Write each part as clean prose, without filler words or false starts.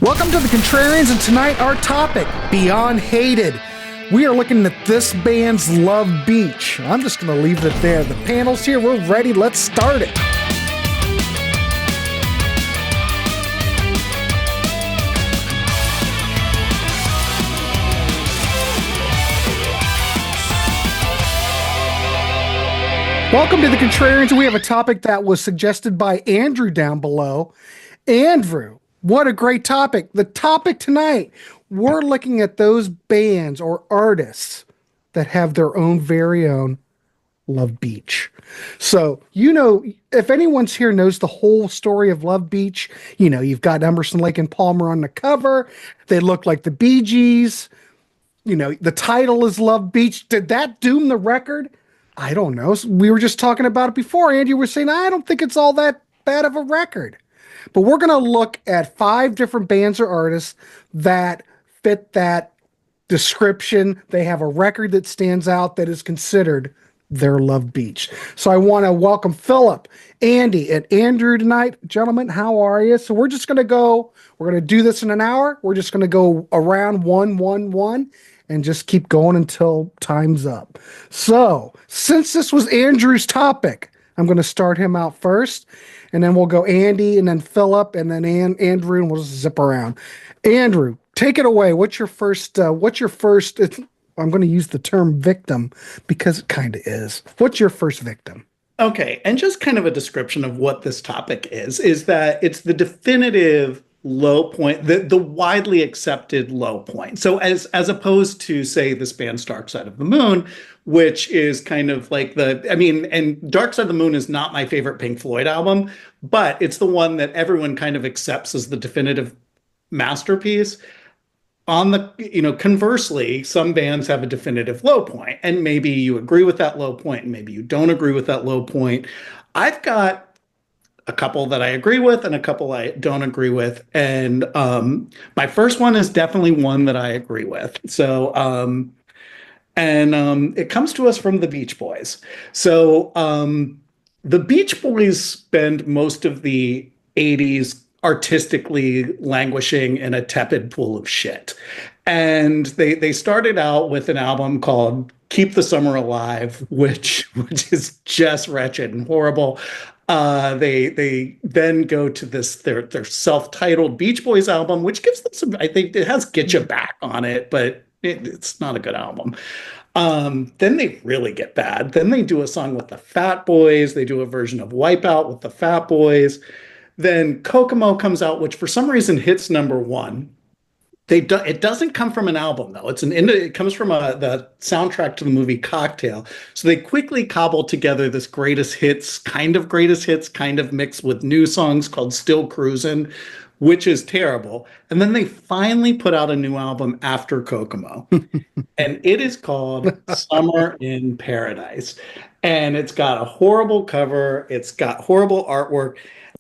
Welcome to the Contrarians, and tonight our topic, Beyond Hated. We are looking at this band's Love Beach. I'm just going to leave it there. The panel's here. We're ready. Let's start it. Welcome to the Contrarians. We have a topic that was suggested by Andrew down below. Andrew, what a great topic. The topic tonight, we're looking at those bands or artists that have their own very own Love Beach. So, if anyone's here knows the whole story of Love Beach, you've got Emerson, Lake and Palmer on the cover. They look like the Bee Gees. The title is Love Beach. Did that doom the record? I don't know. We were just talking about it before. Andy was saying, I don't think it's all that bad of a record. But we're going to look at 5 different bands or artists that fit that description. They have a record that stands out that is considered their Love Beach. So I want to welcome Philip, Andy, and Andrew tonight. Gentlemen, how are you? So we're going to do this in an hour. We're just going to go around 1-1-1 and just keep going until time's up. So since this was Andrew's topic, I'm going to start him out first. And then we'll go Andy, and then Philip, and then Andrew, and we'll just zip around. Andrew, take it away. What's your first, I'm going to use the term victim because it kind of is. What's your first victim? Okay, and just kind of a description of what this topic is that it's the definitive low point, the widely accepted low point. So as opposed to, say, this band's Dark Side of the Moon, which is kind of like and Dark Side of the Moon is not my favorite Pink Floyd album, but it's the one that everyone kind of accepts as the definitive masterpiece. Conversely, some bands have a definitive low point, and maybe you agree with that low point, and maybe you don't agree with that low point. I've got a couple that I agree with and a couple I don't agree with. And my first one is definitely one that I agree with. So, it comes to us from the Beach Boys. So the Beach Boys spend most of the 80s artistically languishing in a tepid pool of shit. And they started out with an album called Keep the Summer Alive, which is just wretched and horrible. They then go to their self-titled Beach Boys album, which gives them some, I think it has Get You Back on it, but it's not a good album. Then they really get bad. Then they do a song with the Fat Boys. They do a version of Wipeout with the Fat Boys. Then Kokomo comes out, which for some reason hits #1. It doesn't come from an album, though. It comes from the soundtrack to the movie Cocktail. So they quickly cobbled together this greatest hits, kind of mixed with new songs called Still Cruisin', which is terrible. And then they finally put out a new album after Kokomo. And it is called Summer in Paradise. And it's got a horrible cover. It's got horrible artwork.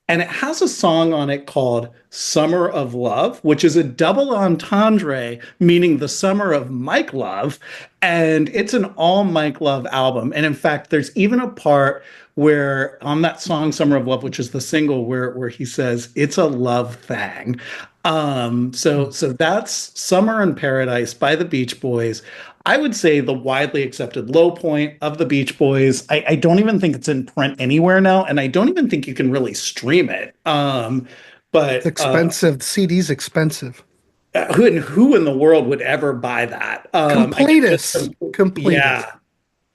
And it has a song on it called Summer of Love, which is a double entendre, meaning the summer of Mike Love. And it's an all Mike Love album. And in fact, there's even a part where on that song, Summer of Love, which is the single where he says, it's a love thing. So that's Summer in Paradise by the Beach Boys. I would say the widely accepted low point of the Beach Boys. I don't even think it's in print anywhere now, and I don't even think you can really stream it. But it's expensive. The CD's expensive. Who in the world would ever buy that? Completist. Yeah.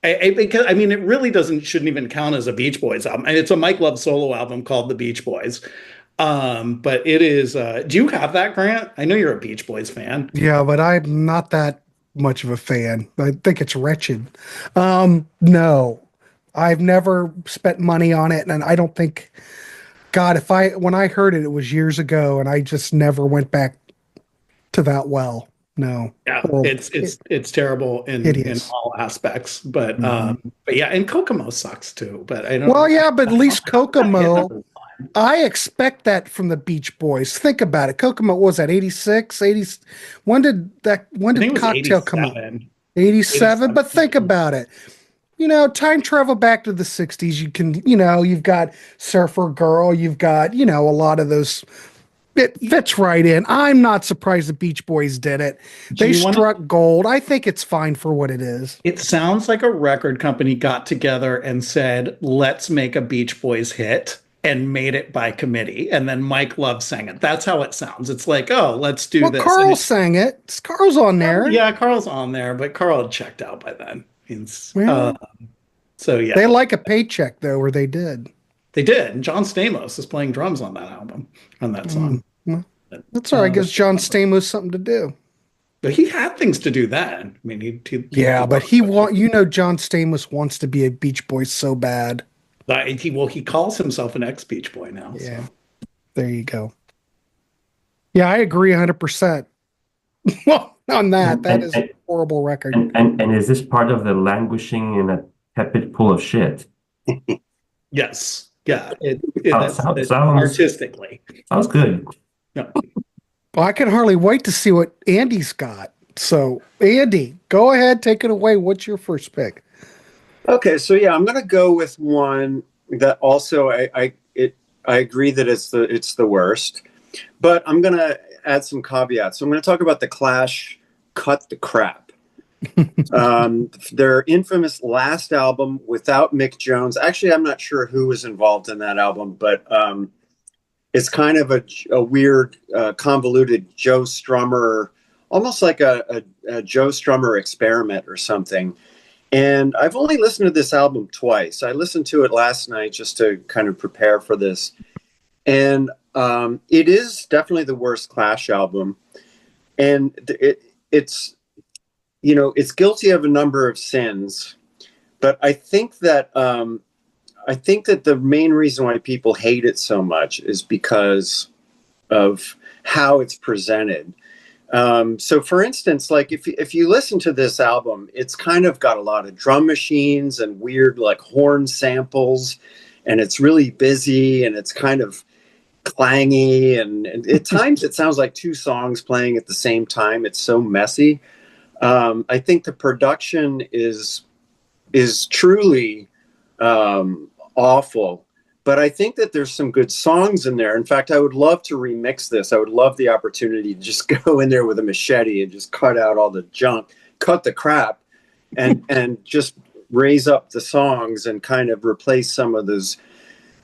Because it really shouldn't even count as a Beach Boys album. And it's a Mike Love solo album called The Beach Boys. But it is. Do you have that, Grant? I know you're a Beach Boys fan. Yeah, but I'm not that much of a fan. I think it's wretched. No, I've never spent money on it, and I don't think. God, when I heard it, it was years ago, and I just never went back to that well. No. Yeah, it's terrible in all aspects. But but yeah, and Kokomo sucks too. But I don't. Well, yeah, but at least Kokomo. I expect that from the Beach Boys. Think about it. Kokomo, what was that 86, 80? When did Cocktail come out? 87. But think about it. Time travel back to the 60s. You can, you've got Surfer Girl. You've got, a lot of those It fits right in. I'm not surprised the Beach Boys did it. They struck gold. I think it's fine for what it is. It sounds like a record company got together and said, let's make a Beach Boys hit, and made it by committee. And then Mike Love sang it. That's how it sounds. It's like, oh, let's do this. Carl sang it. Carl's on there. Yeah, Carl's on there, but Carl had checked out by then. So yeah. They like a paycheck though, or they did. They did. And John Stamos is playing drums on that album, on that song. That's all right. Gives John Stamos something to do. But he had things to do then. I mean, but John Stamos wants to be a Beach Boy so bad. He calls himself an ex-Beach Boy now. Yeah. So. There you go. Yeah, I agree 100%. Well, on that. That is a horrible record. And is this part of the languishing in a tepid pool of shit? Yes. Yeah. Sounds artistically. Sounds good. Yeah. Well, I can hardly wait to see what Andy's got. So, Andy, go ahead, take it away. What's your first pick? Okay, so yeah, I'm going to go with one that also I agree that it's the worst, but I'm going to add some caveats. So I'm going to talk about the Clash, Cut the Crap. Their infamous last album without Mick Jones. Actually, I'm not sure who was involved in that album, but it's kind of a weird, convoluted Joe Strummer, almost like a Joe Strummer experiment or something. And I've only listened to this album twice. I listened to it last night just to kind of prepare for this. And it is definitely the worst Clash album. And it's guilty of a number of sins. But I think that the main reason why people hate it so much is because of how it's presented. So for instance, like if you listen to this album, it's kind of got a lot of drum machines and weird like horn samples, and it's really busy and it's kind of clangy, and at times it sounds like two songs playing at the same time. It's so messy. I think the production is truly awful. But I think that there's some good songs in there. In fact, I would love to remix this. I would love the opportunity to just go in there with a machete and just cut out all the junk, cut the crap, and just raise up the songs and kind of replace some of those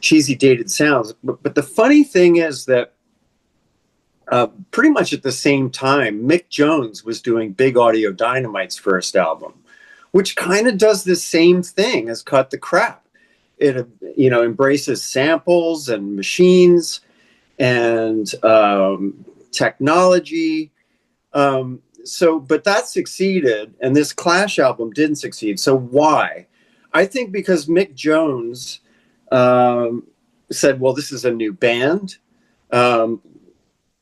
cheesy dated sounds. But the funny thing is that pretty much at the same time, Mick Jones was doing Big Audio Dynamite's first album, which kind of does the same thing as Cut the Crap. It embraces samples and machines and technology. But that succeeded, and this Clash album didn't succeed. So why? I think because Mick Jones said, well, this is a new band. We're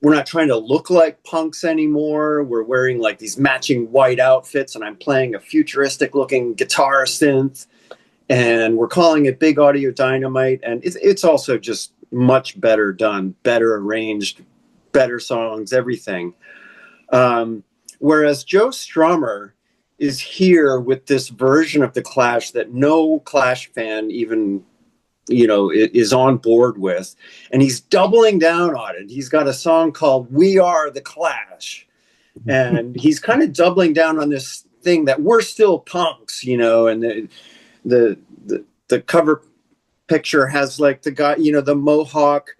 not trying to look like punks anymore. We're wearing like these matching white outfits, and I'm playing a futuristic looking guitar synth. And we're calling it Big Audio Dynamite. And it's also just much better done, better arranged, better songs, everything. Whereas Joe Strummer is here with this version of the Clash that no Clash fan even, is on board with. And he's doubling down on it. He's got a song called We Are the Clash. And he's kind of doubling down on this thing that we're still punks, and the cover picture has like the guy, the mohawk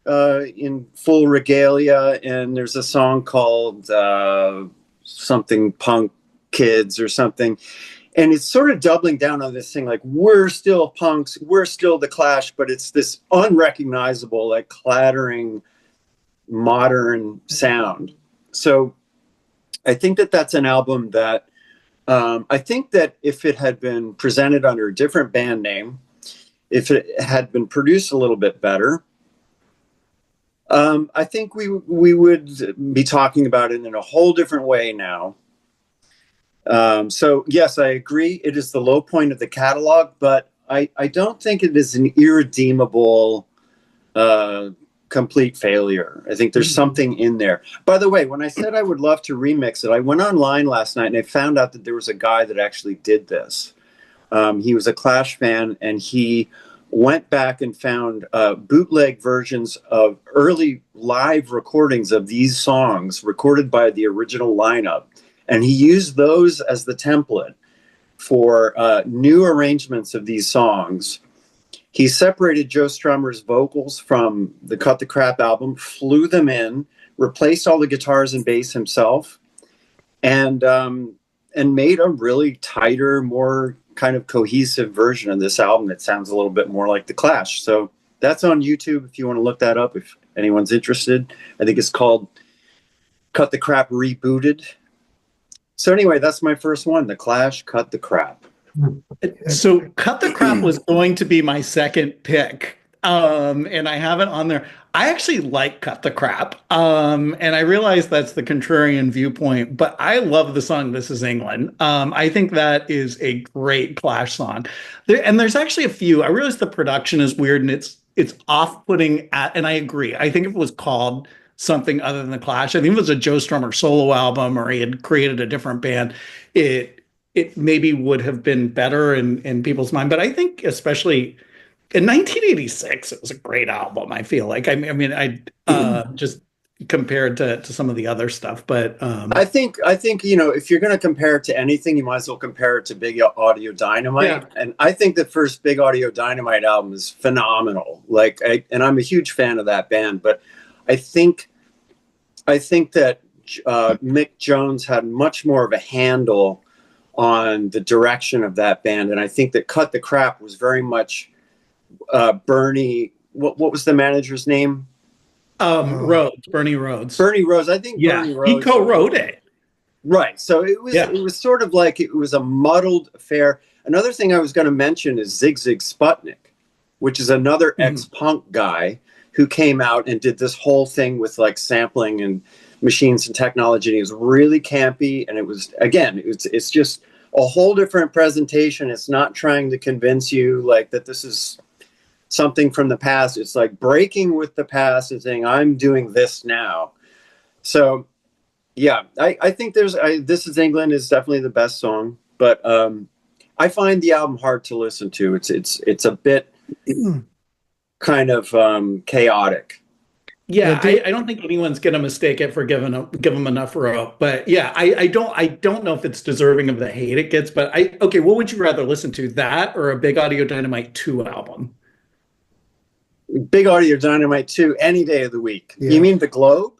in full regalia, and there's a song called something Punk Kids or something, and it's sort of doubling down on this thing like we're still punks, we're still the Clash, but it's this unrecognizable like clattering modern sound. So I think that that's an album that I think that if it had been presented under a different band name, if it had been produced a little bit better, I think we would be talking about it in a whole different way now. So yes, I agree. It is the low point of the catalog, but I don't think it is an irredeemable complete failure. I think there's something in there. By the way, when I said I would love to remix it, I went online last night and I found out that there was a guy that actually did this. He was a Clash fan, and he went back and found bootleg versions of early live recordings of these songs recorded by the original lineup. And he used those as the template for new arrangements of these songs. He separated Joe Strummer's vocals from the Cut the Crap album, flew them in, replaced all the guitars and bass himself, and made a really tighter, more kind of cohesive version of this album that sounds a little bit more like The Clash. So that's on YouTube if you want to look that up, if anyone's interested. I think it's called Cut the Crap Rebooted. So anyway, that's my first one, The Clash, Cut the Crap. So Cut the Crap was going to be my second pick. And I have it on there. I actually like Cut the Crap. And I realize that's the contrarian viewpoint, but I love the song This Is England. I think that is a great Clash song. And there's actually a few. I realize the production is weird and it's off-putting and I agree. I think if it was called something other than The Clash, I think if it was a Joe Strummer solo album or he had created a different band, it maybe would have been better in people's mind. But I think especially in 1986, it was a great album. I feel like. I mean, just compared to some of the other stuff, but I think if you're going to compare it to anything, you might as well compare it to Big Audio Dynamite. Yeah. And I think the first Big Audio Dynamite album is phenomenal. And I'm a huge fan of that band, but I think that Mick Jones had much more of a handle on the direction of that band, and I think that Cut the Crap was very much Bernie. What was the manager's name? Bernie Rhodes. Bernie Rhodes. I think. Yeah, Bernie Rhodes, he co-wrote it. Right. So it was sort of like it was a muddled affair. Another thing I was going to mention is Zig Zig Sputnik, which is another ex-punk guy who came out and did this whole thing with like sampling and machines and technology. And he was really campy, and it's just a whole different presentation. It's not trying to convince you like that this is something from the past. It's like breaking with the past and saying, I'm doing this now. So yeah, I think This Is England is definitely the best song, but I find the album hard to listen to. It's a bit kind of chaotic. Yeah, I don't think anyone's gonna mistake it for give them enough rope. But yeah, I don't know if it's deserving of the hate it gets. But what would you rather listen to, that or a Big Audio Dynamite 2 album? Big Audio Dynamite 2 any day of the week. Yeah. You mean The Globe?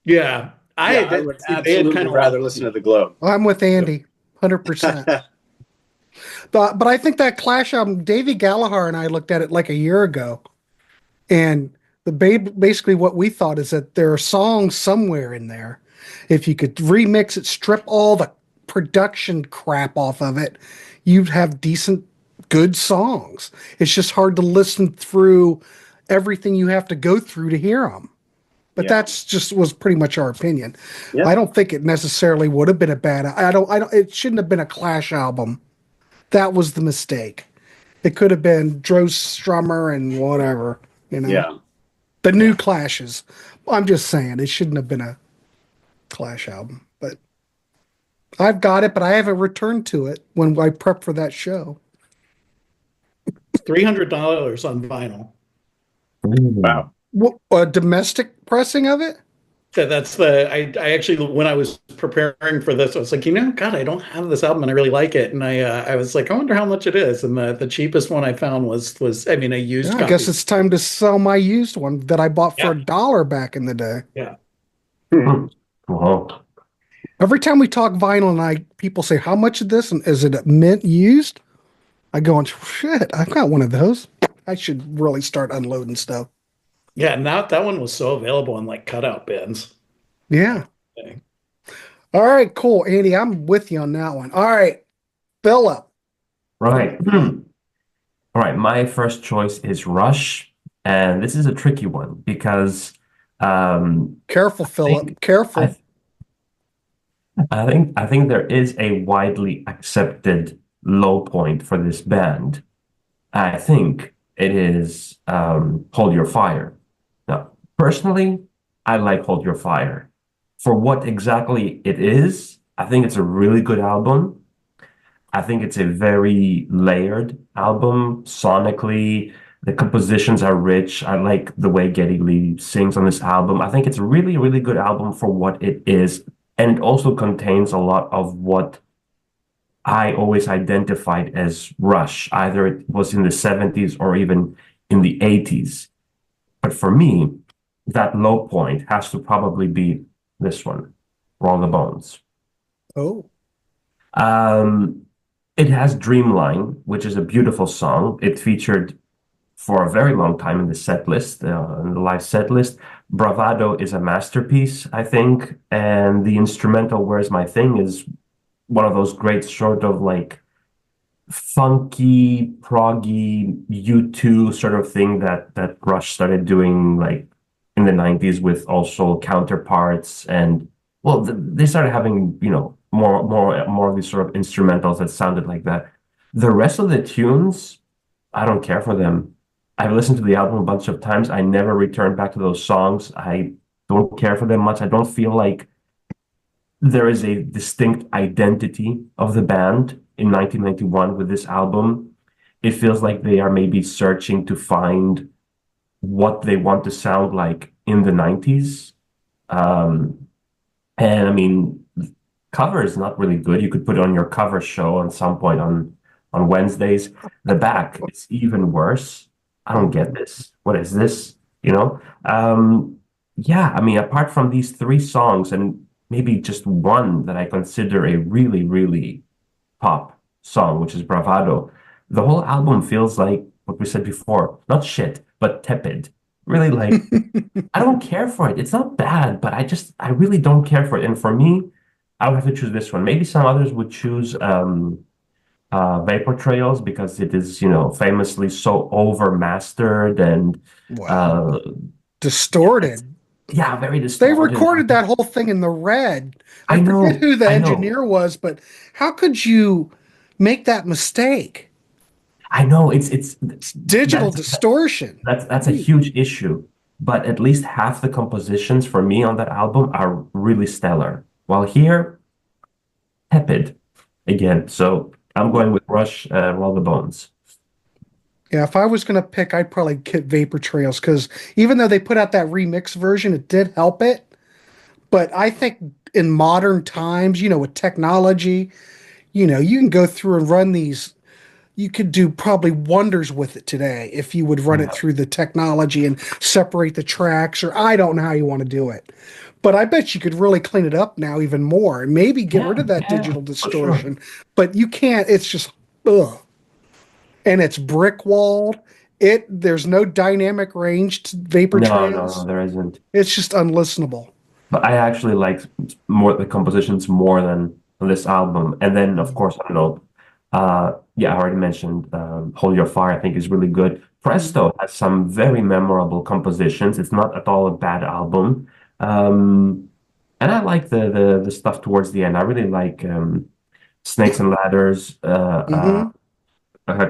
Yeah, I would absolutely rather listen to The Globe. I'm with Andy, 100%. But I think that Clash album, Davey Gallagher and I looked at it like a year ago, and basically what we thought is that there are songs somewhere in there. If you could remix it, strip all the production crap off of it, you'd have decent, good songs. It's just hard to listen through everything you have to go through to hear them. But that's just was pretty much our opinion. Yeah. I don't think it necessarily would have been a bad. It shouldn't have been a Clash album. That was the mistake. It could have been Joe Strummer and whatever, Yeah. The new Clashes. I'm just saying it shouldn't have been a Clash album. But I've got it, but I haven't returned to it when I prep for that show. $300 on vinyl. Wow. What, a domestic pressing of it? That's I actually, when I was preparing for this, I was like, God, I don't have this album and I really like it. And I was like, I wonder how much it is. And the cheapest one I found was a used copy. I guess it's time to sell my used one that I bought for $1 back in the day. Yeah. Wow. Every time we talk vinyl and people say, how much is this? And is it mint used? I go, shit, I've got one of those. I should really start unloading stuff. Yeah, and that one was so available in like cutout bins. Yeah. Okay. All right, cool. Andy, I'm with you on that one. All right, Philip. Right. All right, my first choice is Rush. And this is a tricky one because careful, Philip. Careful. I think there is a widely accepted low point for this band. I think it is Hold Your Fire. Now, personally, I like Hold Your Fire. For what exactly it is, I think it's a really good album. I think it's a very layered album sonically. The compositions are rich. I like the way Geddy Lee sings on this album. I think it's a really, really good album for what it is. And it also contains a lot of what I always identified as Rush. Either it was in the 70s or even in the 80s. But for me, that low point has to probably be this one, Roll the Bones. Oh. It has Dreamline, which is a beautiful song. It featured for a very long time in the set list, in the live set list. Bravado is a masterpiece, I think, and the instrumental Where's My Thing is one of those great sort of like funky, proggy U2 sort of thing that Rush started doing like in the 90s with also counterparts, and well, they started having, you know, more of these sort of instrumentals that sounded like that. The rest of the tunes, I don't care for them. I've listened to the album a bunch of times. I never return back to those songs. I don't care for them much. I don't feel like there is a distinct identity of the band in 1991 with this album. It feels like they are maybe searching to find what they want to sound like in the 90s. And I mean, cover is not really good. You could put it on your cover show on some point on Wednesdays. The back is even worse. I don't get this. What is this? You know? Yeah, I mean, apart from these three songs and maybe just one that I consider a really, really pop song, which is Bravado, the whole album feels like what we said before, not shit, but tepid. Really, like, I don't care for it. It's not bad, but I really don't care for it. And for me, I would have to choose this one. Maybe some others would choose Vapor Trails because it is, you know, famously so overmastered and Wow. Distorted. yeah, very They distorted. recorded that whole thing in the red. I know, forget who the I know. engineer was, but how could you make that mistake? I know it's Digital that's distortion. that's a huge issue. But at least half the compositions for me on that album are really stellar. While here, tepid again. So I'm going with Rush, Roll the Bones. Yeah, if I was going to pick, I'd probably get Vapor Trails because even though they put out that remix version, it did help it. But I think in modern times, you know, with technology, you know, you can go through and run these. You could do probably wonders with it today if you would run it through the technology and separate the tracks, or I don't know how you want to do it. But I bet you could really clean it up now even more and maybe get rid of that digital distortion. Sure. But you can't, it's just, ugh. And it's brick walled. There's no dynamic range to Vapor Trails. No, there isn't. It's just unlistenable. But I actually like more the compositions more than on this album. And then, of course, I don't know. Yeah, I already mentioned Hold Your Fire, I think is really good. Presto has some very memorable compositions. It's not at all a bad album. And I like the stuff towards the end. I really like Snakes and Ladders.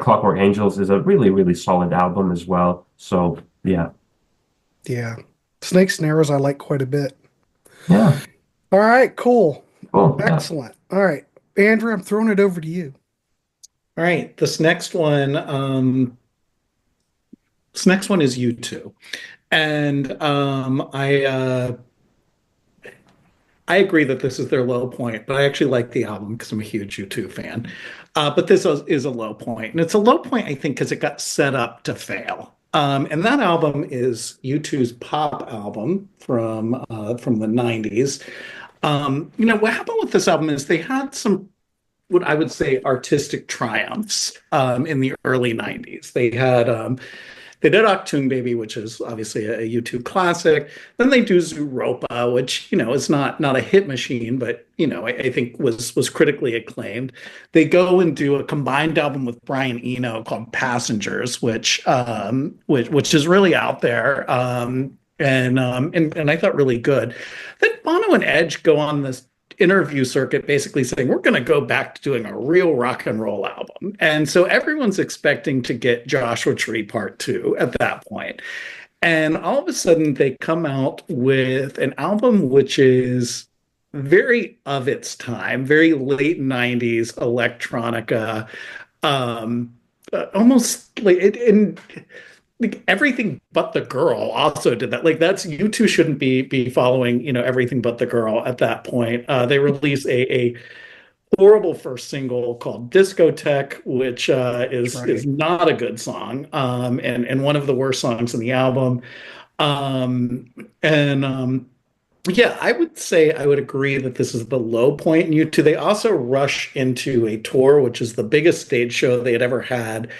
Clockwork Angels is a really, really solid album as well. So, yeah. Yeah. Snakes and Arrows I like quite a bit. Yeah. All right, cool. Cool. Yeah. Excellent. All right. Andrew, I'm throwing it over to you. All right, this next one is U2. And I agree that this is their low point, but I actually like the album because I'm a huge U2 fan. But this is a low point. And it's a low point, I think, because it got set up to fail. And that album is U2's pop album from the 90s. You know, what happened with this album is they had some, what I would say, artistic triumphs in the early 90s. They did Achtung Baby, which is obviously a U2 classic. Then they do Zooropa, which, you know, is not a hit machine, but, you know, I think was critically acclaimed. They go and do a combined album with Brian Eno called Passengers, which is really out there, and I thought really good. Then Bono and Edge go on this interview circuit basically saying we're going to go back to doing a real rock and roll album, and so everyone's expecting to get Joshua Tree Part 2 at that point, and all of a sudden they come out with an album which is very of its time, very late 90s electronica. Almost like it in like everything but the girl also did that. Like that's you two shouldn't be following, everything but the girl at that point. They released a horrible first single called Discotheque, which That's is right. not a good song, and one of the worst songs in the album. And Yeah, I would say I would agree that this is the low point in U2. They also rush into a tour, which is the biggest stage show they had ever had,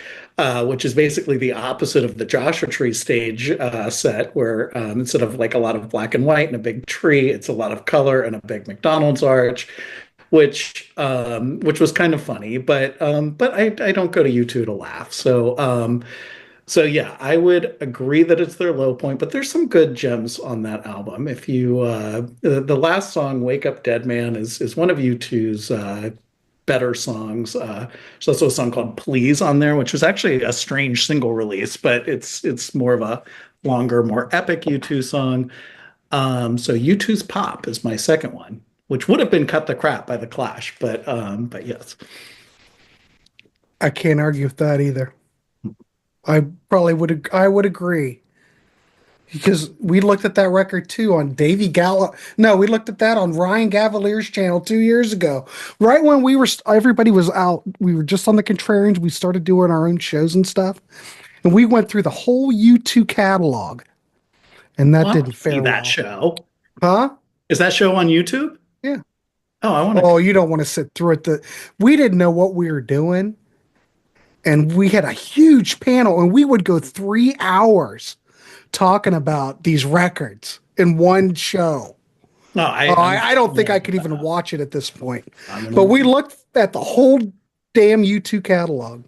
which is basically the opposite of the Joshua Tree stage set, where instead of like a lot of black and white and a big tree, it's a lot of color and a big McDonald's arch, which was kind of funny. But I don't go to U2 to laugh. So yeah, I would agree that it's their low point, but there's some good gems on that album. If you the last song, "Wake Up Dead Man," is one of U2's better songs. There's also a song called "Please" on there, which was actually a strange single release, but it's more of a longer, more epic U2 song. So U2's "Pop" is my second one, which would have been "Cut the Crap" by The Clash, but yes. I can't argue with that either. I would agree because we looked at that record too on Davy Gallo. No, we looked at that on Ryan Gavalier's channel 2 years ago. Right when everybody was out, we were just on the Contrarians. We started doing our own shows and stuff, and we went through the whole U2 catalog, and that I want didn't to see fare that well. show. Huh? Is that show on YouTube? Yeah. Oh, I want to. Oh, you don't want to sit through it. We didn't know what we were doing. And we had a huge panel, and we would go 3 hours talking about these records in one show. No, I don't think I could even watch it at this point. I'm But we looked at the whole damn U2 catalog.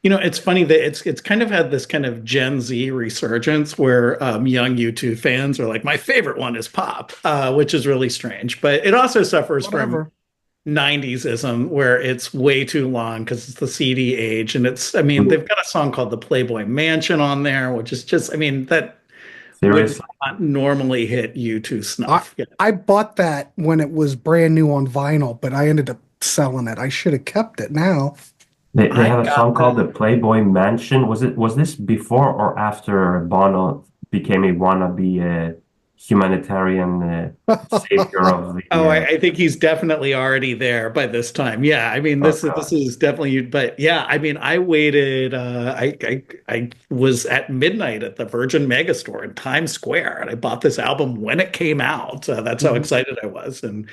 It's funny that it's kind of had this kind of Gen Z resurgence where young U2 fans are like, my favorite one is Pop, which is really strange. But it also suffers from Whatever. 90s-ism where it's way too long because it's the CD age. And they've got a song called The Playboy Mansion on there, which is just, that would Seriously, not normally hit U2 snuff. Yeah. I bought that when it was brand new on vinyl, but I ended up selling it. I should have kept it now. they I have a got song called that. "The Playboy Mansion." Was this before or after Bono became a wannabe humanitarian savior of the? Oh, I think he's definitely already there by this time. Yeah, Oh this God. is definitely. But yeah, I waited. I was at midnight at the Virgin Megastore in Times Square, and I bought this album when it came out. That's how Mhm. excited I was, and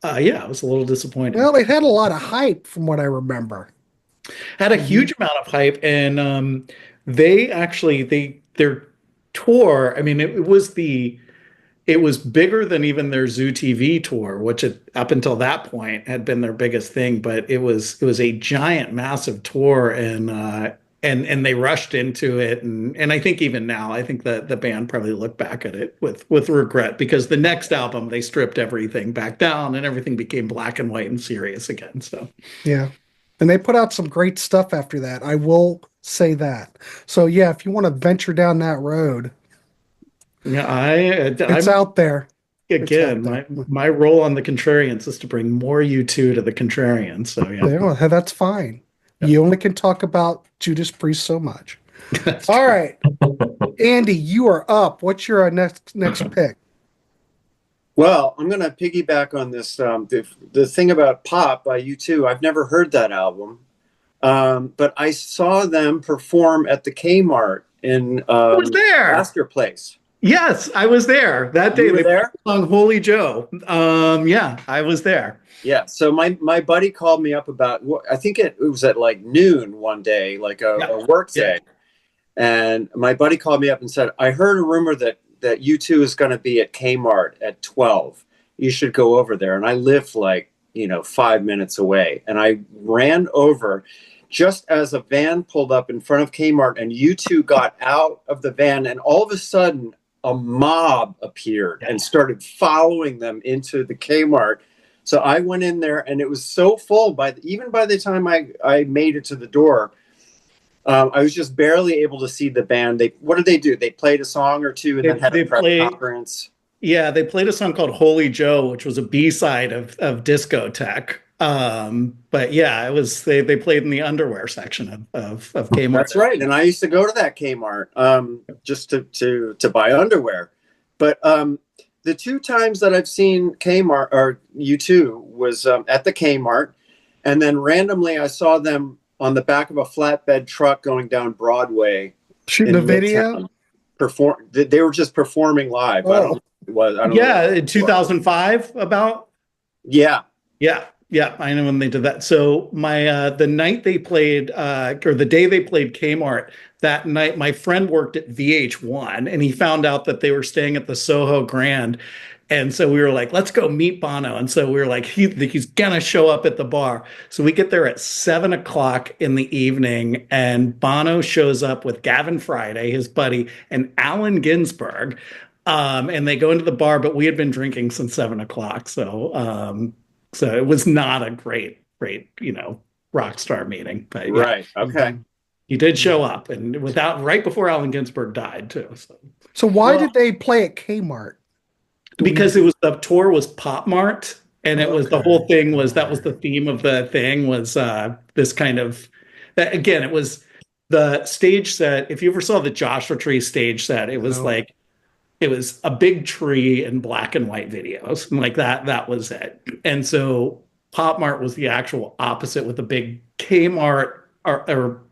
yeah, I was a little disappointed. Well, it had a lot of hype from what I remember. Had a Mhm. huge amount of hype, and they actually their tour. It was bigger than even their Zoo TV tour, which up until that point had been their biggest thing. But it was a giant, massive tour, and they rushed into it, and I think even now, I think that the band probably look back at it with regret because the next album they stripped everything back down and everything became black and white and serious again. So Yeah. And they put out some great stuff after that. I will say that. So yeah, if you want to venture down that road, yeah, it's I'm out there. It's out again there. my role on the Contrarians is to bring more U2 to the Contrarians. So yeah, Yeah, that's fine. You only can talk about Judas Priest so much. that's All true. right, Andy, you are up. What's your next pick? Well, I'm going to piggyback on this. The thing about Pop by U2, I've never heard that album, but I saw them perform at the Kmart in I was there. Astor Place. Yes, I was there that day. You were They there? played the song Holy Joe. Yeah, I was there. Yeah. So my buddy called me up about, I think it was at like noon one day, like Yeah. a work Yeah. day. And my buddy called me up and said, I heard a rumor that U2 is going to be at Kmart at 12. You should go over there. And I lived 5 minutes away. And I ran over just as a van pulled up in front of Kmart and U2 got out of the van. And all of a sudden, a mob appeared and started following them into the Kmart. So I went in there and it was so full even by the time I made it to the door. I was just barely able to see the band. What did they do? They played a song or two and then had They a press played. conference. Yeah, they played a song called Holy Joe, which was a B-side of Discotheque. But yeah, it was they played in the underwear section of Kmart. That's right. And I used to go to that Kmart just to buy underwear. But the two times that I've seen Kmart or U2 was at the Kmart, and then randomly I saw them on the back of a flatbed truck going down Broadway. Shooting a video? They were just performing live. I don't know what it was. I don't Yeah, know in 2005 about. Yeah. Yeah, I know when they did that. So my the night they played or the day they played Kmart, that night my friend worked at VH1 and he found out that they were staying at the Soho Grand. And so we were like, let's go meet Bono. And so we were like, he's gonna show up at the bar. So we get there at 7 o'clock in the evening, and Bono shows up with Gavin Friday, his buddy, and Allen Ginsberg. And they go into the bar, but we had been drinking since 7 o'clock. So it was not a great, rock star meeting. But yeah, Right. Okay. he did show up, and right before Allen Ginsberg died too. So why did they play at Kmart? Because the tour was Pop Mart, and it was the whole thing that was the theme of the thing was this kind of that again. It was the stage set. If you ever saw the Joshua Tree stage set, it was like. It was a big tree and black and white videos, and like that was it. And so Pop Mart was the actual opposite, with a big Kmart or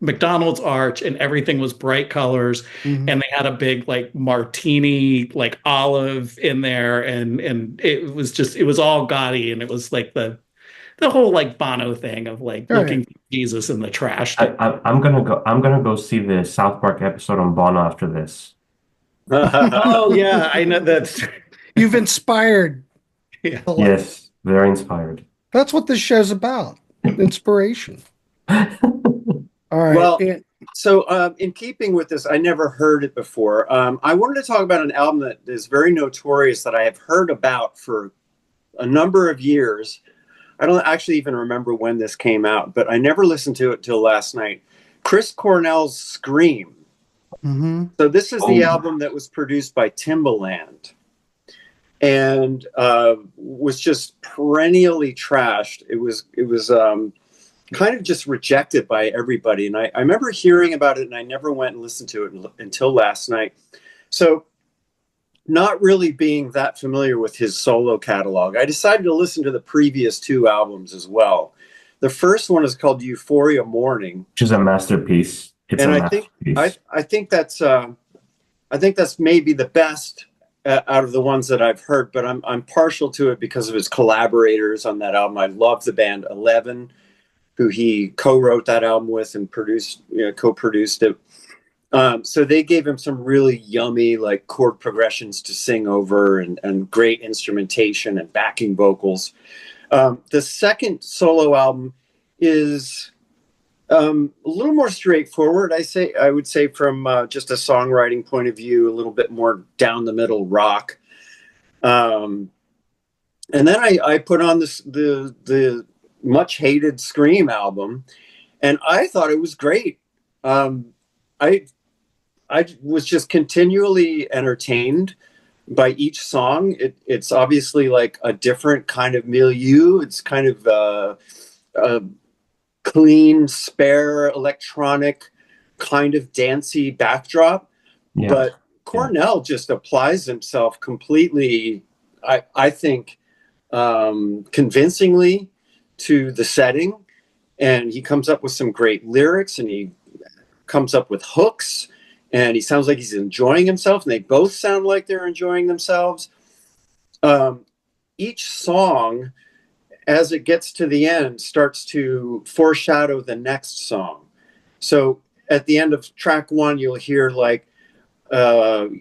McDonald's arch, and everything was bright colors. Mm-hmm. And they had a big like martini, like olive in there, and it was all gaudy, and it was like the whole like Bono thing of like looking for Jesus in the trash. I'm gonna go see the South Park episode on Bono after this. Oh yeah, I know that. You've inspired. Yeah. Yes, very inspired. That's what this show's about. Inspiration. All right. Well, so in keeping with this, I never heard it before. I wanted to talk about an album that is very notorious that I have heard about for a number of years. I don't actually even remember when this came out, but I never listened to it till last night. Chris Cornell's Scream. Mm-hmm. So this is the album that was produced by Timbaland and was just perennially trashed. It was kind of just rejected by everybody. And I remember hearing about it, and I never went and listened to it until last night. So not really being that familiar with his solo catalog, I decided to listen to the previous two albums as well. The first one is called Euphoria Morning, which is a masterpiece. I think that's maybe the best out of the ones that I've heard, but I'm partial to it because of his collaborators on that album. I love the band 11, who he co-wrote that album with and co-produced it. So they gave him some really yummy like chord progressions to sing over and great instrumentation and backing vocals. The second solo album is a little more straightforward, I would say, from just a songwriting point of view, a little bit more down the middle rock. And then I put on the much hated Scream album, and I thought it was great. I was just continually entertained by each song. It's obviously like a different kind of milieu. It's kind of clean, spare, electronic, kind of dancey backdrop. Yeah. But Cornell just applies himself completely, I think, convincingly to the setting. And he comes up with some great lyrics, and he comes up with hooks, and he sounds like he's enjoying himself, and they both sound like they're enjoying themselves. Each song, as it gets to the end, starts to foreshadow the next song. So at the end of track one, you'll hear like some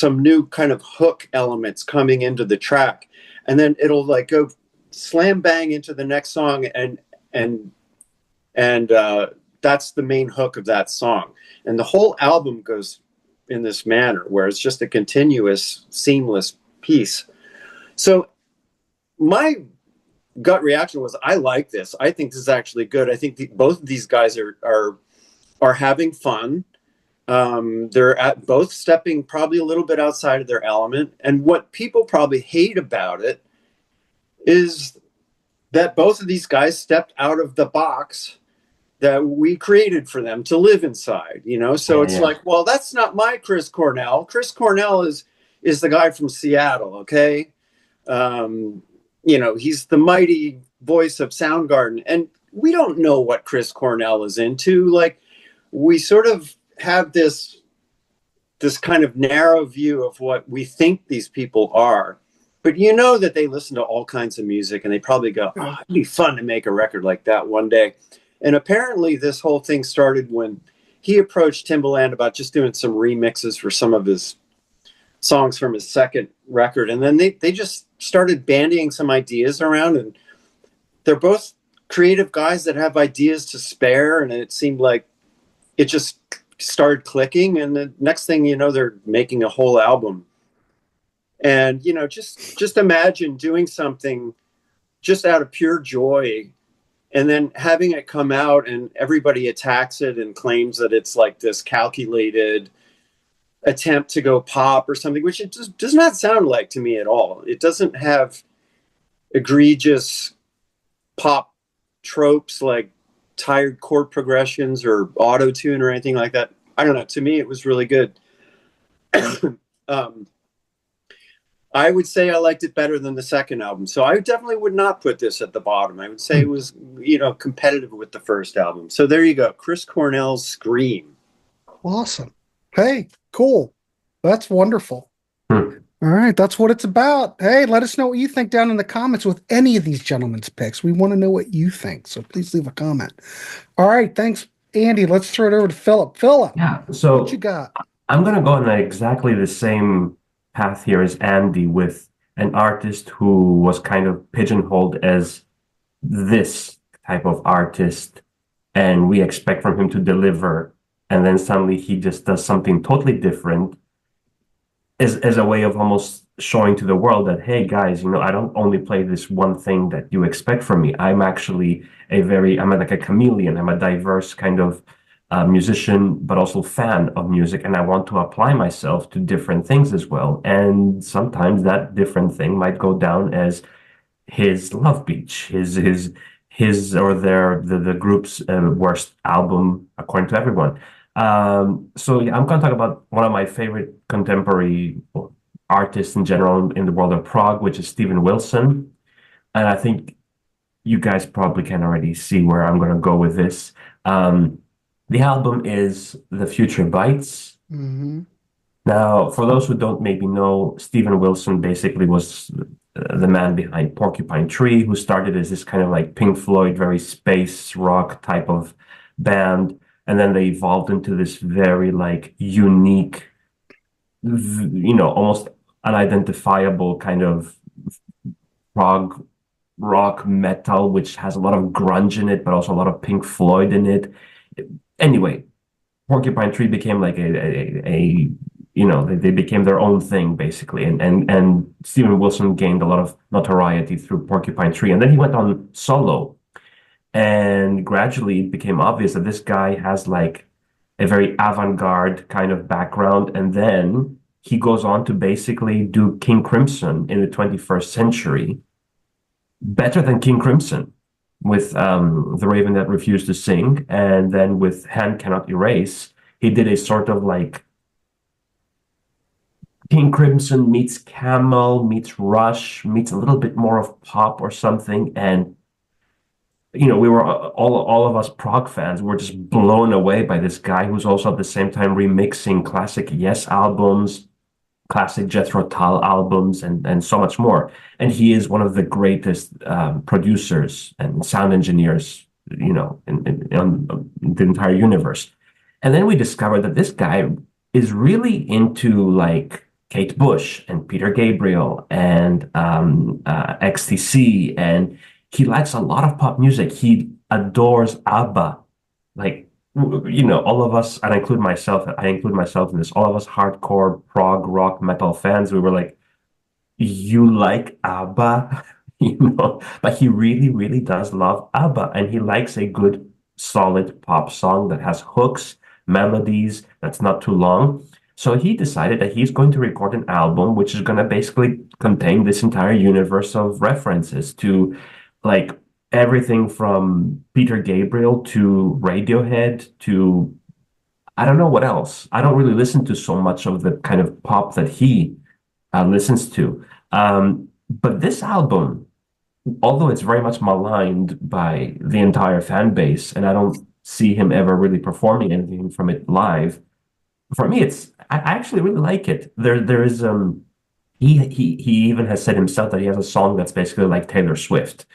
new kind of hook elements coming into the track, and then it'll like go slam bang into the next song, and that's the main hook of that song. And the whole album goes in this manner, where it's just a continuous, seamless piece. So my gut reaction was, I like this. I think this is actually good. I think both of these guys are having fun. They're at both stepping probably a little bit outside of their element. And what people probably hate about it is that both of these guys stepped out of the box that we created for them to live inside, you know? So it's like, well, that's not my Chris Cornell. Chris Cornell is the guy from Seattle, okay? You know, he's the mighty voice of Soundgarden. And we don't know what Chris Cornell is into. Like, we sort of have this kind of narrow view of what we think these people are. But you know that they listen to all kinds of music, and they probably go, oh, it'd be fun to make a record like that one day. And apparently this whole thing started when he approached Timbaland about just doing some remixes for some of his songs from his second record. And then they just started bandying some ideas around, and they're both creative guys that have ideas to spare. And it seemed like it just started clicking. And the next thing you know, they're making a whole album. And, you know, just imagine doing something just out of pure joy and then having it come out and everybody attacks it and claims that it's like this calculated attempt to go pop or something, which it just does not sound like to me at all. It doesn't have egregious pop tropes like tired chord progressions or auto-tune or anything like that. I don't know. To me, it was really good. I would say I liked it better than the second album. So I definitely would not put this at the bottom. I would say it was, you know, competitive with the first album. So there you go. Chris Cornell's Scream. Awesome. Hey, cool. That's wonderful. All right. That's what it's about. Hey, let us know what you think down in the comments with any of these gentlemen's picks. We want to know what you think. So please leave a comment. All right. Thanks, Andy. Let's throw it over to Philip. Philip. Yeah. So what you got? I'm going to go on exactly the same path here as Andy, with an artist who was kind of pigeonholed as this type of artist, and we expect from him to deliver, and then suddenly he just does something totally different as a way of almost showing to the world that, hey guys, you know, I don't only play this one thing that you expect from me. I'm actually I'm like a chameleon. I'm a diverse kind of musician, but also fan of music, and I want to apply myself to different things as well. And sometimes that different thing might go down as his Love Beach, his or the group's worst album according to everyone. So yeah, I'm going to talk about one of my favorite contemporary artists in general in the world of prog, which is Steven Wilson. And I think you guys probably can already see where I'm going to go with this. The album is The Future Bites. Mm-hmm. Now, for those who don't maybe know, Steven Wilson basically was the man behind Porcupine Tree, who started as this kind of like Pink Floyd, very space rock type of band. And then they evolved into this very like unique, you know, almost unidentifiable kind of prog rock metal, which has a lot of grunge in it, but also a lot of Pink Floyd in it. Anyway, Porcupine Tree became like a you know, they became their own thing basically, and Steven Wilson gained a lot of notoriety through Porcupine Tree, and then he went on solo, and gradually it became obvious that this guy has like a very avant-garde kind of background, and then he goes on to basically do King Crimson in the 21st century better than King Crimson, with The Raven That Refused to Sing, and then with Hand Cannot Erase, he did a sort of like King Crimson meets Camel, meets Rush, meets a little bit more of pop or something. And, you know, we were all of us prog fans were just blown away by this guy who's also at the same time remixing classic Yes albums, classic Jethro Tull albums, and so much more. And he is one of the greatest producers and sound engineers, you know, in the entire universe. And then we discovered that this guy is really into like Kate Bush and Peter Gabriel and XTC, and he likes a lot of pop music. He adores ABBA, like, you know, all of us, and I include myself in this, all of us hardcore prog rock metal fans, we were like, you like ABBA? You know, but he really, really does love ABBA, and he likes a good, solid pop song that has hooks, melodies, that's not too long. So he decided that he's going to record an album which is going to basically contain this entire universe of references to like everything from Peter Gabriel to Radiohead to I don't know what else. I don't really listen to so much of the kind of pop that he listens to. But this album, although it's very much maligned by the entire fan base, and I don't see him ever really performing anything from it live, for me, I actually really like it. There is he even has said himself that he has a song that's basically like Taylor Swift.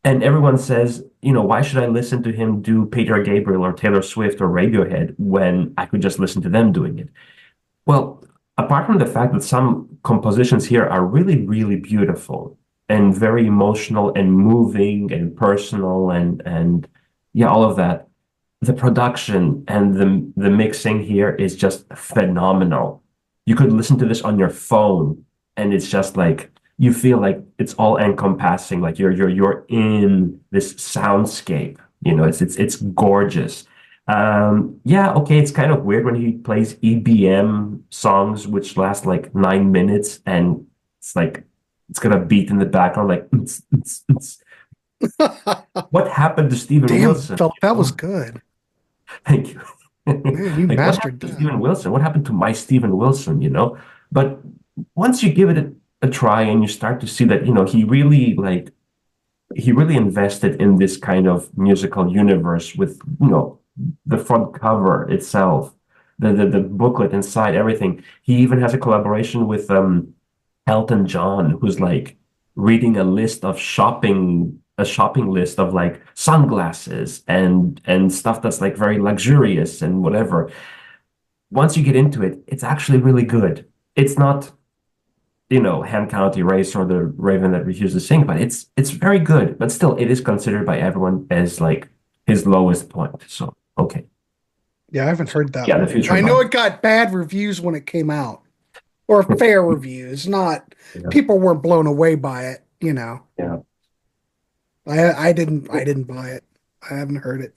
And everyone says, why should I listen to him do Peter Gabriel or Taylor Swift or Radiohead when I could just listen to them doing it? Well, apart from the fact that some compositions here are really, really beautiful and very emotional and moving and personal and yeah, all of that. The production and the mixing here is just phenomenal. You could listen to this on your phone and it's just like you feel like it's all encompassing, like you're in this soundscape. It's gorgeous. Yeah, okay, it's kind of weird when he plays EBM songs which last like 9 minutes and it's like it's got a beat in the background like what happened to Steven Damn, Wilson? Philip, that was good. Thank you. Man, you Like, what mastered happened to that. Steven Wilson? What happened to my Steven Wilson, But once you give it a try and you start to see that, he really invested in this kind of musical universe with, the front cover itself, the booklet inside, everything. He even has a collaboration with Elton John, who's like reading a shopping list of like sunglasses and stuff that's like very luxurious and whatever. Once you get into it, it's actually really good. It's not, Hand County Race or the Raven that refused to sing, but it's very good. But still, it is considered by everyone as like his lowest point. So okay, Yeah, I haven't heard that yeah, one. the future. I know it got bad reviews when it came out, or fair reviews. Not people weren't blown away by it. Yeah, I didn't buy it. I haven't heard it.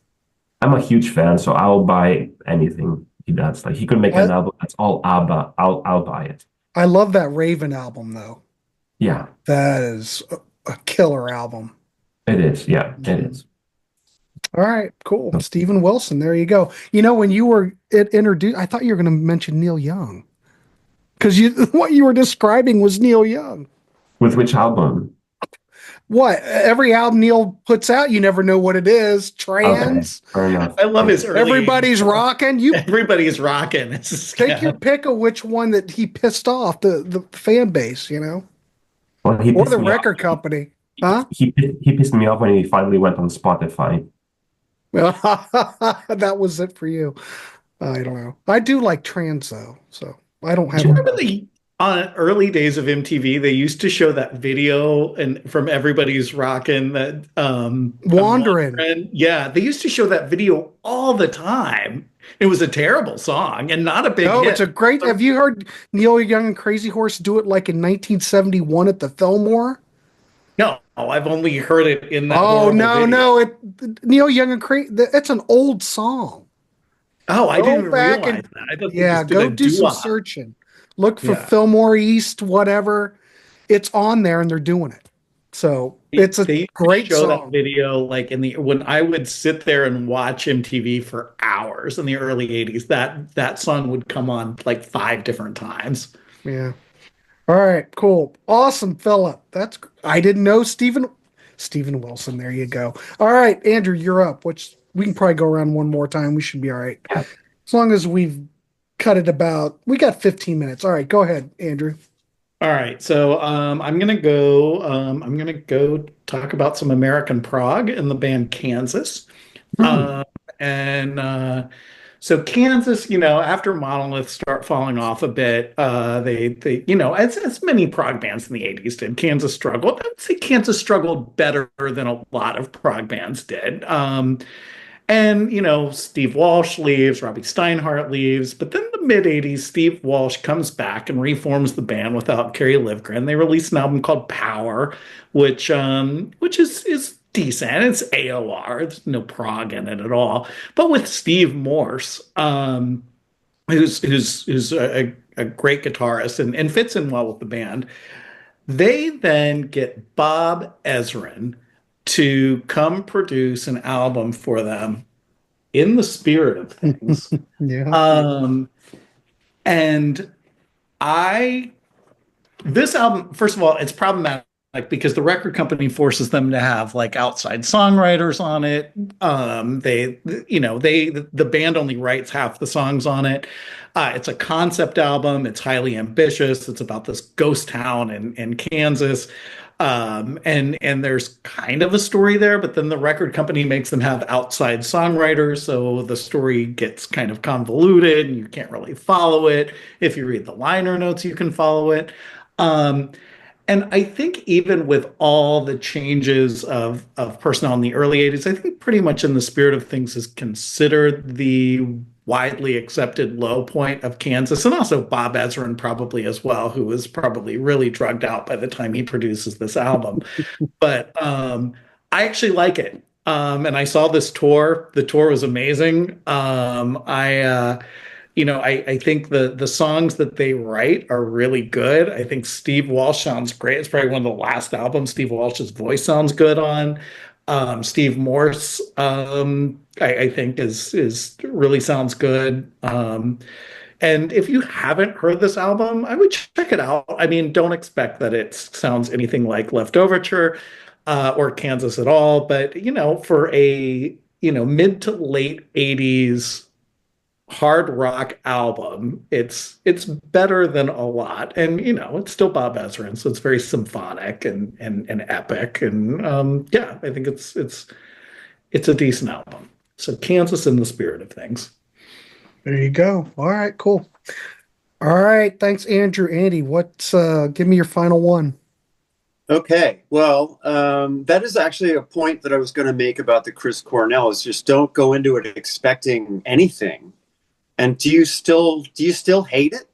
I'm a huge fan, so I'll buy anything he does. Like he could make an album that's all ABBA. I'll buy it. I love that Raven album though. Yeah, That is a killer album. it is. Yeah, it is. All right, cool. Steven Wilson, there you go. When you were introduced, I thought you were going to mention Neil Young because what you were describing was Neil Young. With which album? What? Every album Neil puts out, you never know what it is. Trans. Okay, fair enough. I love his early. Everybody's rocking. Everybody's rocking. Take your pick of which one that he pissed off the fan base, Well, or the record company. Huh? He pissed me off when he finally went on Spotify. That was it for you. I don't know. I do like trans though, so I don't have. Do you remember on early days of MTV, they used to show that video and from Everybody's Rockin' that Wandering. Yeah, they used to show that video all the time. It was a terrible song and not a big hit. It's a great. Have you heard Neil Young and Crazy Horse do it like in 1971 at the Fillmore? No, I've only heard it in that. Oh video. no! Neil Young and Crazy. It's an old song. Oh, I didn't realize that. I thought go do some searching. Look for Fillmore East, whatever. It's on there, and they're doing it. So it's a great show song. That video, like when I would sit there and watch MTV for hours in the early '80s, that song would come on like 5 different times. Yeah. All right. Cool. Awesome, Philip. I didn't know Steven Wilson. There you go. All right, Andrew, you're up. Which we can probably go around one more time. We should be all right. As long as we've cut it we got 15 minutes. All right, go ahead, Andrew. All right, so I'm gonna go talk about some American prog and the band Kansas, so Kansas, after monoliths start falling off a bit, they as many prog bands in the '80s did, Kansas struggled. I would say Kansas struggled better than a lot of prog bands did. And Steve Walsh leaves, Robbie Steinhardt leaves, but then the mid '80s, Steve Walsh comes back and reforms the band without Kerry Livgren. They release an album called Power, which is decent. It's AOR. There's no prog in it at all. But with Steve Morse, who's a great guitarist and fits in well with the band, they then get Bob Ezrin to come produce an album for them in the spirit of things. Yeah. And this album, first of all, it's problematic because the record company forces them to have like outside songwriters on it. The band only writes half the songs on it. It's a concept album. It's highly ambitious. It's about this ghost town in Kansas. And there's kind of a story there, but then the record company makes them have outside songwriters, so the story gets kind of convoluted and you can't really follow it. If you read the liner notes, you can follow it. And I think even with all the changes of personnel in the early 80s, I think pretty much in the spirit of things is considered the widely accepted low point of Kansas, and also Bob Ezrin probably as well, who was probably really drugged out by the time he produces this album. But I actually like it. And I saw this tour. The tour was amazing. I think the songs that they write are really good. I think Steve Walsh sounds great. It's probably one of the last albums Steve Walsh's voice sounds good on. Steve Morse, I think is really sounds good. And if you haven't heard this album, I would check it out. I mean, don't expect that it sounds anything like Left Overture or Kansas at all. But, for a, mid to late 80s hard rock album, it's better than a lot. And, it's still Bob Ezrin, so it's very symphonic and epic. And I think it's a decent album. So Kansas in the spirit of things. There you go. All right, cool. All right, thanks, Andrew. Andy, give me your final one. Okay, well, that is actually a point that I was going to make about the Chris Cornell, is just don't go into it expecting anything. And do you still hate it?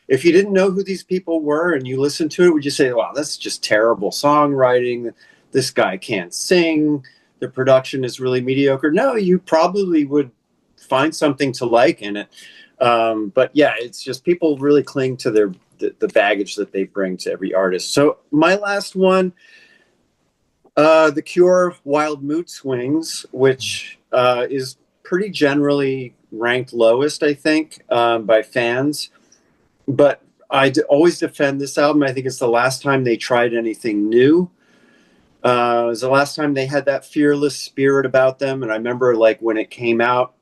If you didn't know who these people were and you listened to it, would you say, wow, that's just terrible songwriting, this guy can't sing, the production is really mediocre? No, you probably would find something to like in it. But yeah, it's just people really cling to the baggage that they bring to every artist. So my last one, The Cure, Wild Mood Swings, which is pretty generally ranked lowest, I think, by fans. But I always defend this album. I think it's the last time they tried anything new. It was the last time they had that fearless spirit about them. And I remember, like, when it came out,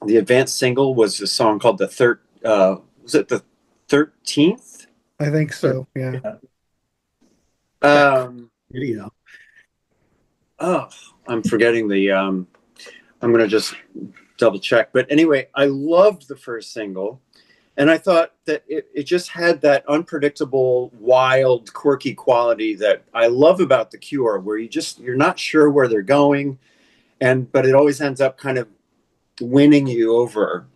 the advanced single was a song called was it the 13th? I think so, yeah. Video. Oh, I'm forgetting I'm going to just double check. But anyway, I loved the first single. And I thought that it just had that unpredictable, wild, quirky quality that I love about The Cure, where you're not sure where they're going, but it always ends up kind of winning you over.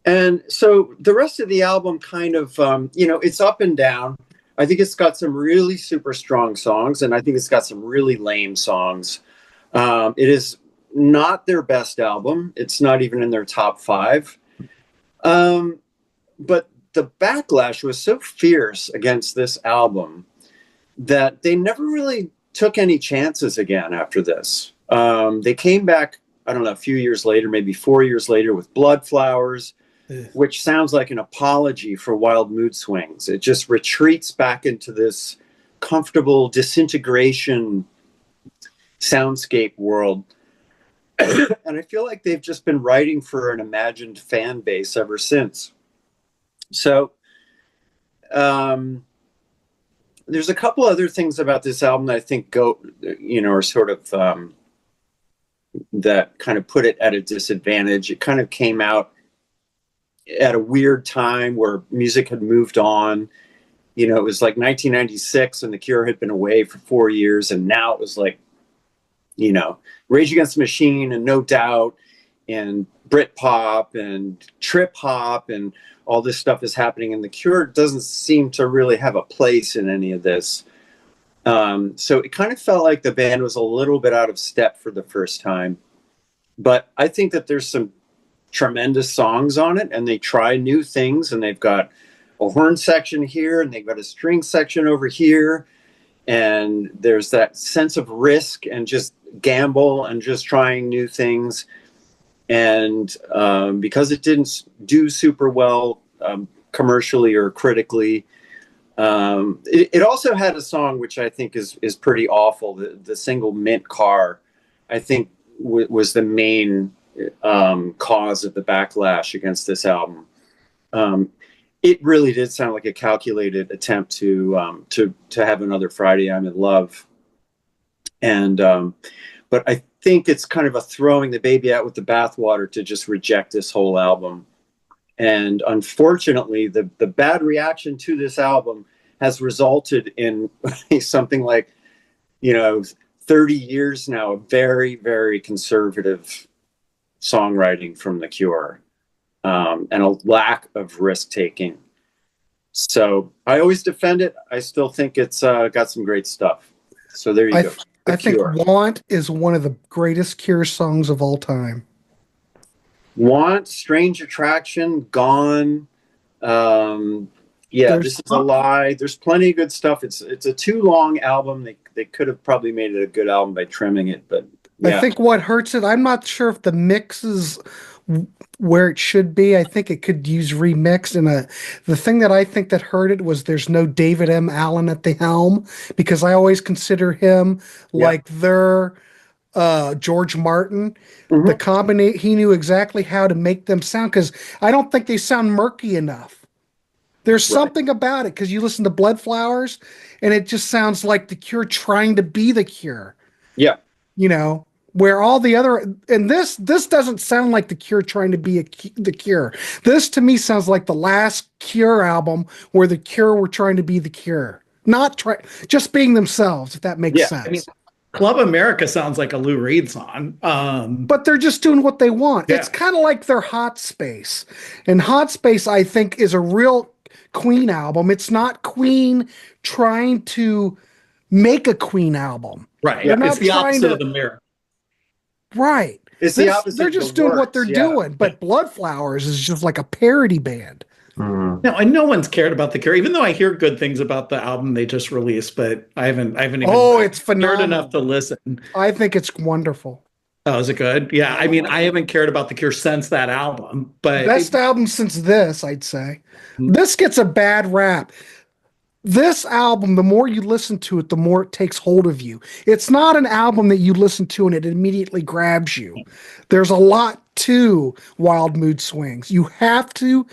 And so the rest of the album kind of, it's up and down. I think it's got some really super strong songs, and I think it's got some really lame songs. It is not their best album. It's not even in their top 5. But the backlash was so fierce against this album that they never really took any chances again after this. They came back, I don't know, a few years later, maybe 4 years later, with Blood Flowers, which sounds like an apology for Wild Mood Swings. It just retreats back into this comfortable disintegration soundscape world. And I feel like they've just been writing for an imagined fan base ever since. So there's a couple other things about this album that I think are sort of that kind of put it at a disadvantage. It kind of came out at a weird time where music had moved on. It was like 1996 and The Cure had been away for 4 years. And now it was like, Rage Against the Machine and No Doubt and Britpop and trip hop and all this stuff is happening. And The Cure doesn't seem to really have a place in any of this. So it kind of felt like the band was a little bit out of step for the first time. But I think that there's some tremendous songs on it, and they try new things, and they've got a horn section here, and they've got a string section over here, and there's that sense of risk and just gamble and just trying new things. And because it didn't do super well commercially or critically, it also had a song which I think is pretty awful. The single "Mint Car," I think, was the main cause of the backlash against this album. It really did sound like a calculated attempt to have another Friday I'm in Love, and but I think it's kind of a throwing the baby out with the bathwater to just reject this whole album. And unfortunately, the bad reaction to this album has resulted in something like, 30 years now of very, very conservative songwriting from The Cure, and a lack of risk taking. So I always defend it. I still think it's got some great stuff. So there you go. I think "Want" is one of the greatest Cure songs of all time. "Want," "Strange Attraction," "Gone." This is a lie. There's plenty of good stuff. It's a too long album. They could have probably made it a good album by trimming it, but yeah. I think what hurts it, I'm not sure if the mix is where it should be. I think it could use remixed. And the thing that I think that hurt it was there's no David M. Allen at the helm, because I always consider him like their George Martin. Mm-hmm. The combination, he knew exactly how to make them sound, because I don't think they sound murky enough. There's something about it, because you listen to Blood Flowers and it just sounds like the Cure trying to be the Cure. Yeah. Where all the other, and this doesn't sound like the Cure trying to be the Cure. This to me sounds like the last Cure album where the Cure were trying to be the Cure, just being themselves, if that makes sense. I mean, Club America sounds like a Lou Reed song, but they're just doing what they want. It's kind of like their Hot Space, and Hot Space, I think, is a real Queen album. It's not Queen trying to make a Queen album, right? It's the opposite of the Mirror. Right. It's the opposite. They're just doing what they're doing. But Blood Flowers is just like a parody band. Mm. No, and no one's cared about the Cure, even though I hear good things about the album they just released. But I haven't even. It's phenomenal. Cared enough to listen. I think it's wonderful. Oh, is it good? Yeah, I mean, I haven't cared about the Cure since that album. But best album since this, I'd say. This gets a bad rap. This album, the more you listen to it, the more it takes hold of you. It's not an album that you listen to and it immediately grabs you. There's a lot to Wild Mood Swings. You have to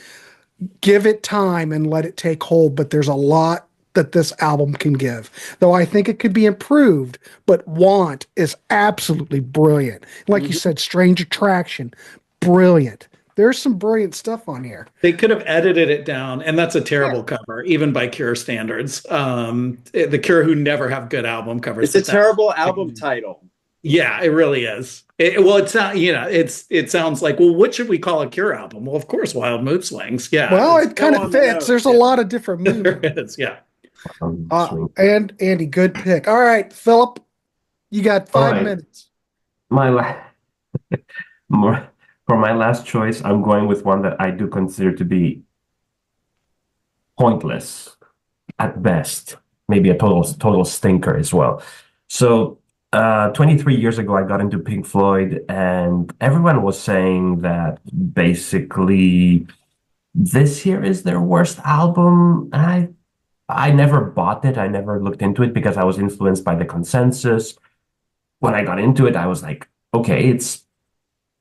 give it time and let it take hold, but there's a lot that this album can give. Though I think it could be improved, but "Want" is absolutely brilliant. Like you said, "Strange Attraction," brilliant. There's some brilliant stuff on here. They could have edited it down, and that's a terrible cover, even by Cure standards. The Cure, who never have good album covers. It's a terrible album title. Yeah, it really is. It sounds like, well, what should we call a Cure album? Well, of course, Wild Mood Swings. Yeah. Well, it kind of fits. There's a lot of different moods. There is, yeah. And Andy, good pick. All right, Philip, you got 5 minutes. For my last choice, I'm going with one that I do consider to be pointless at best, maybe a total stinker as well. So 23 years ago, I got into Pink Floyd, and everyone was saying that basically this here is their worst album. I never bought it. I never looked into it because I was influenced by the consensus. When I got into it, I was like, okay, it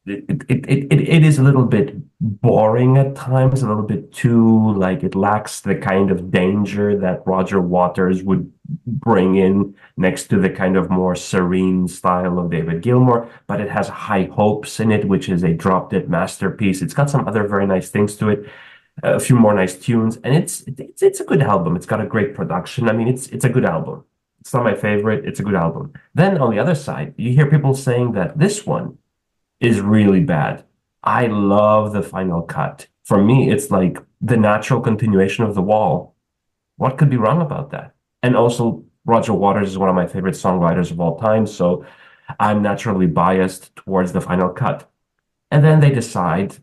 is a little bit boring at times, a little bit too, like, it lacks the kind of danger that Roger Waters would bring in next to the kind of more serene style of David Gilmour, but it has High Hopes in it, which is a drop-dead masterpiece. It's got some other very nice things to it, a few more nice tunes, and it's a good album. It's got a great production. I mean, it's a good album. It's not my favorite. It's a good album. Then on the other side, you hear people saying that this one is really bad. I love the final cut. For me, it's like the natural continuation of The Wall. What could be wrong about that? And also, Roger Waters is one of my favorite songwriters of all time, so I'm naturally biased towards the final cut. And then they decide,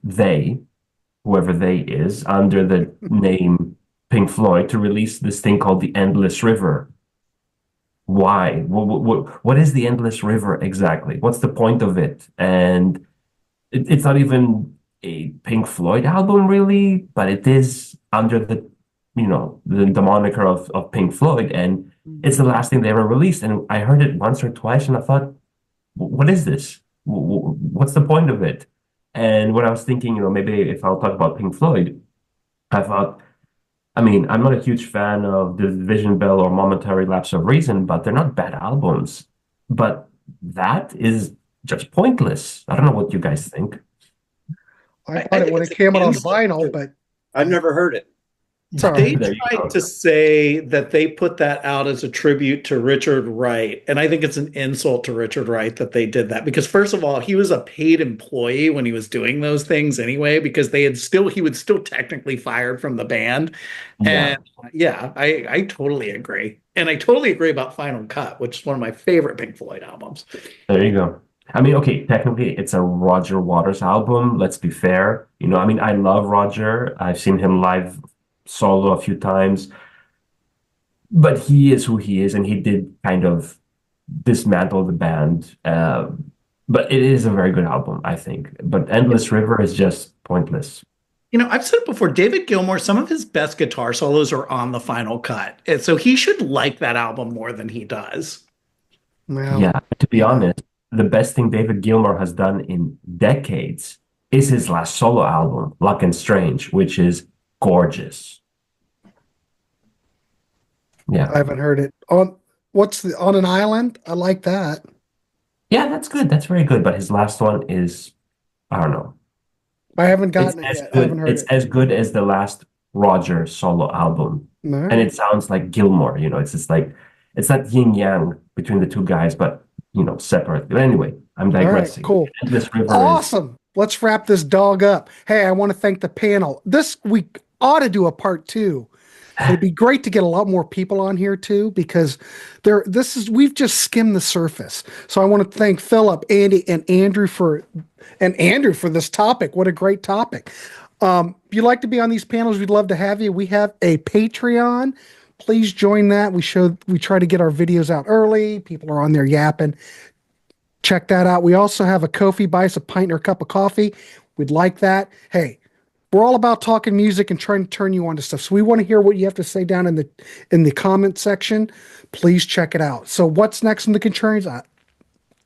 whoever they is, under the name Pink Floyd, to release this thing called The Endless River. Why? What is The Endless River exactly? What's the point of it? And it's not even a Pink Floyd album, really, but it is under the moniker of Pink Floyd, and it's the last thing they ever released. And I heard it once or twice, and I thought, what is this? What's the point of it? And when I was thinking, maybe if I'll talk about Pink Floyd, I thought, I'm not a huge fan of The Division Bell or Momentary Lapse of Reason, but they're not bad albums. But that is just pointless. I don't know what you guys think. I thought it when it came out on vinyl, but I've never heard it. They tried to say that they put that out as a tribute to Richard Wright, and I think it's an insult to Richard Wright that they did that, because first of all, he was a paid employee when he was doing those things anyway, because he would still technically fired from the band. Yeah. And yeah, I totally agree. And I totally agree about Final Cut, which is one of my favorite Pink Floyd albums. There you go. Okay, technically it's a Roger Waters album, let's be fair. I love Roger. I've seen him live solo a few times, but he is who he is, and he did kind of dismantle the band. But it is a very good album, I think. But Endless River is just pointless. I've said it before, David Gilmour, some of his best guitar solos are on the Final Cut. And so he should like that album more than he does. well, Yeah, to be honest, the best thing David Gilmour has done in decades is his last solo album, Luck and Strange, which is gorgeous. Yeah. I haven't heard it. On an Island? I like that. Yeah, that's good. That's very good. But his last one is, I don't know. I haven't It's gotten it as yet. I haven't good. heard It's it. as good as the last Roger solo album, All right. and it sounds like Gilmour. It's just like it's not yin yang between the two guys, but separate. But anyway, I'm All right, digressing. cool. Endless River is Awesome. Let's wrap this dog up. Hey, I want to thank the panel. We ought to do a part 2. It'd be great to get a lot more people on here too, because we've just skimmed the surface. So I want to thank Philip, Andy, and Andrew for this topic. What a great topic. If you'd like to be on these panels, we'd love to have you. We have a Patreon. Please join that. We try to get our videos out early. People are on there yapping. Check that out. We also have a Ko-fi, buy us a pint or a cup of coffee. We'd like that. Hey, we're all about talking music and trying to turn you on to stuff. So we want to hear what you have to say down in the comment section. Please check it out. So what's next in the Contrarians?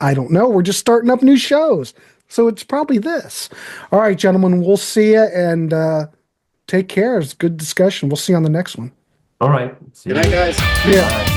I don't know. We're just starting up new shows. So it's probably this. All right, gentlemen, we'll see you, and take care. It's a good discussion. We'll see you on the next one. all right. See Good night, you. guys. Yeah.